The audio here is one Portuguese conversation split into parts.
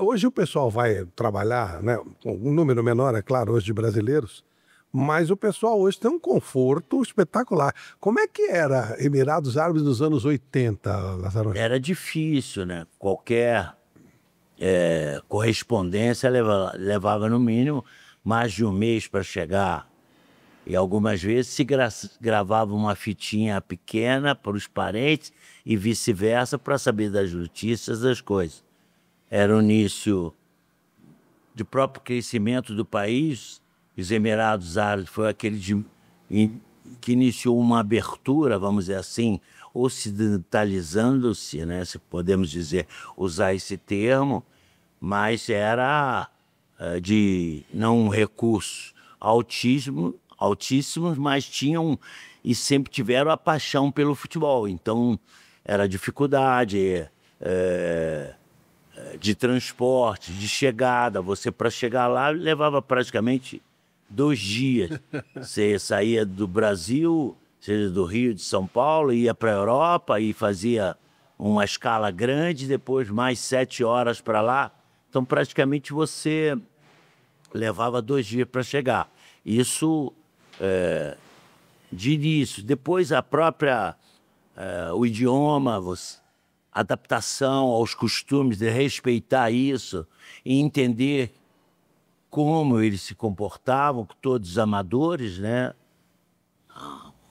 Hoje o pessoal vai trabalhar, né, com um número menor, é claro, hoje de brasileiros, mas o pessoal hoje tem um conforto espetacular. Como é que era Emirados Árabes dos anos 80, Lazarone? Era difícil, né? Qualquer correspondência levava no mínimo mais de um mês para chegar. E algumas vezes se gravava uma fitinha pequena para os parentes e vice-versa para saber das notícias das coisas. Era o início do próprio crescimento do país. Os Emirados Árabes foi aquele que iniciou uma abertura, vamos dizer assim, ocidentalizando-se, né, se podemos dizer, usar esse termo, mas era de não recursos altíssimos, mas tinham e sempre tiveram a paixão pelo futebol. Então, era dificuldade de transporte, de chegada. Você, para chegar lá, levava praticamente 2 dias. Você saía do Brasil, seja do Rio, de São Paulo, ia para a Europa e fazia uma escala grande, depois mais 7 horas para lá. Então, praticamente, você levava 2 dias para chegar. Isso de início. Depois, o idioma, adaptação aos costumes, de respeitar isso e entender como eles se comportavam, todos amadores, né?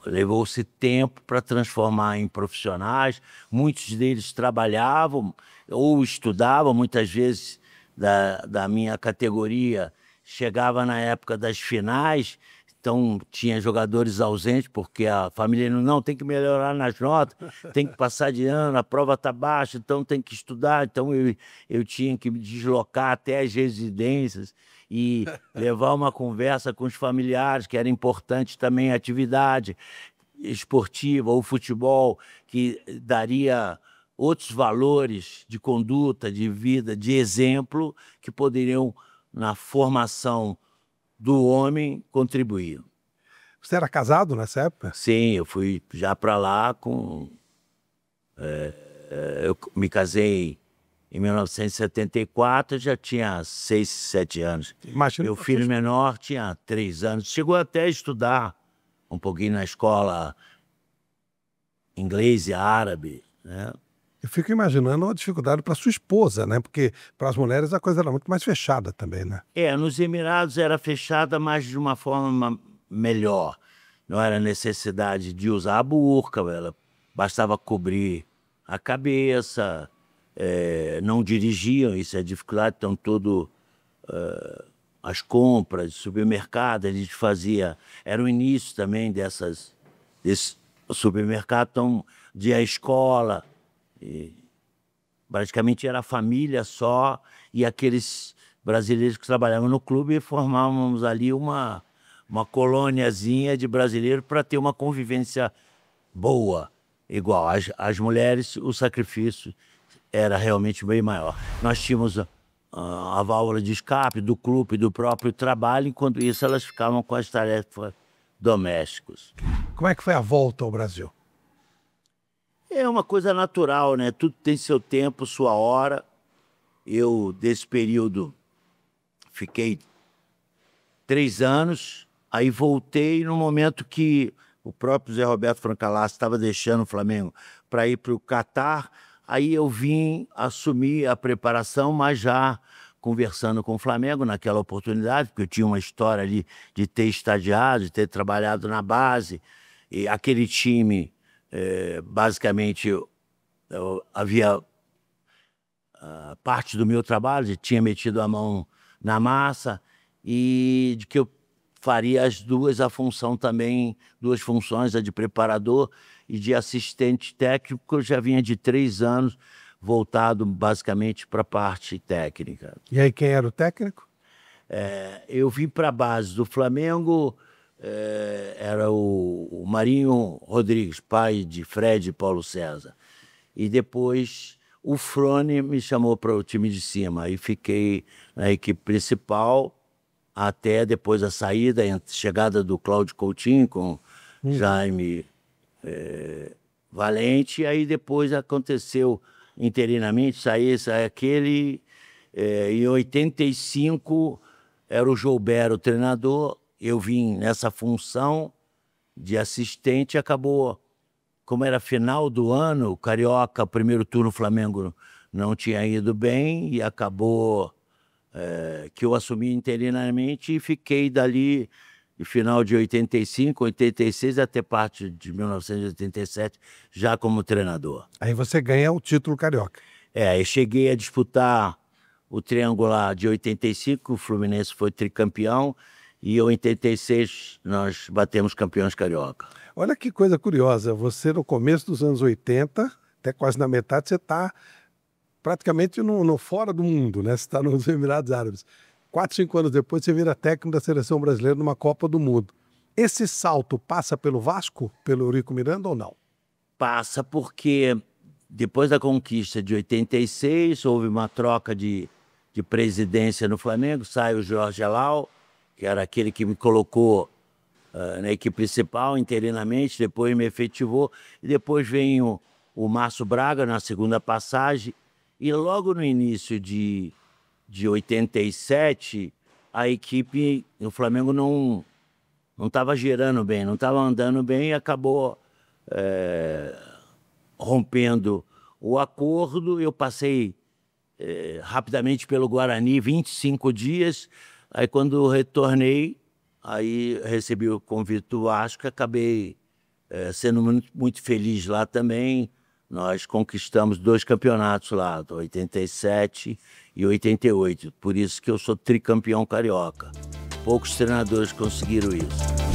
Levou-se tempo para transformar em profissionais. Muitos deles trabalhavam ou estudavam, muitas vezes da minha categoria. Chegava na época das finais, então tinha jogadores ausentes, porque a família não tem que melhorar nas notas, tem que passar de ano, a prova está baixa, então tem que estudar. Então eu tinha que me deslocar até as residências e levar uma conversa com os familiares, que era importante também a atividade esportiva ou futebol, que daria outros valores de conduta, de vida, de exemplo, que poderiam, na formação do homem, contribuir. Você era casado nessa época? Sim, eu fui já para lá com... eu me casei em 1974, já tinha 6, 7 anos. Imagino Meu que filho vocês... menor tinha 3 anos. Chegou até a estudar um pouquinho na escola inglês e árabe, né? Eu fico imaginando a dificuldade para sua esposa, né? Porque para as mulheres a coisa era muito mais fechada também, né? Nos Emirados era fechada, mas de uma forma melhor. Não era necessidade de usar a burca, bastava cobrir a cabeça, não dirigiam, isso é dificuldade, então as compras, supermercado, a gente fazia, era o início também desse supermercado, então, de a escola, praticamente era a família só, e aqueles brasileiros que trabalhavam no clube, e formávamos ali uma colôniazinha de brasileiros para ter uma convivência boa, igual. As mulheres, o sacrifício era realmente bem maior. Nós tínhamos a válvula de escape do clube, do próprio trabalho, enquanto isso elas ficavam com as tarefas domésticas. Como é que foi a volta ao Brasil? É uma coisa natural, né? Tudo tem seu tempo, sua hora. Eu, desse período, fiquei 3 anos, aí voltei no momento que o próprio Zé Roberto Francalás estava deixando o Flamengo para ir para o Catar. Aí eu vim assumir a preparação, mas já conversando com o Flamengo naquela oportunidade, porque eu tinha uma história ali de ter estagiado, de ter trabalhado na base, e aquele time, basicamente, eu havia parte do meu trabalho, tinha metido a mão na massa, e de que eu faria as duas, a função também, 2 funções, a de preparador e de assistente técnico, que eu já vinha de 3 anos voltado basicamente para a parte técnica. E aí quem era o técnico? Eu vim para a base do Flamengo, era o Marinho Rodrigues, pai de Fred e Paulo César. E depois o Frone me chamou para o time de cima. Aí fiquei na equipe principal até depois a saída, a chegada do Cláudio Coutinho com Jaime Valente. E aí depois aconteceu interinamente, saía aquele, Em 85 era o Joubert o treinador, eu vim nessa função de assistente, acabou, como era final do ano, o Carioca, o primeiro turno o Flamengo não tinha ido bem e acabou que eu assumi interinamente e fiquei dali no final de 85, 86 até parte de 1987 já como treinador. Aí você ganha o título carioca. Eu cheguei a disputar o triangular de 85, o Fluminense foi tricampeão, e em 86 nós batemos campeões carioca. Olha que coisa curiosa, você no começo dos anos 80, até quase na metade, você está praticamente no fora do mundo, né? Você está nos Emirados Árabes. 4, 5 anos depois você vira técnico da seleção brasileira numa Copa do Mundo. Esse salto passa pelo Vasco, pelo Eurico Miranda ou não? Passa porque depois da conquista de 86 houve uma troca de presidência no Flamengo, sai o Jorge Elal, que era aquele que me colocou na equipe principal interinamente, depois me efetivou, e depois vem o Márcio Braga na segunda passagem, e logo no início de 87, a equipe, o Flamengo não estava girando bem, não estava andando bem, e acabou rompendo o acordo. Eu passei rapidamente pelo Guarani, 25 dias, aí quando retornei, aí recebi o convite do Vasco, acabei sendo muito feliz lá também. Nós conquistamos 2 campeonatos lá, 87 e 88, por isso que eu sou tricampeão carioca. Poucos treinadores conseguiram isso.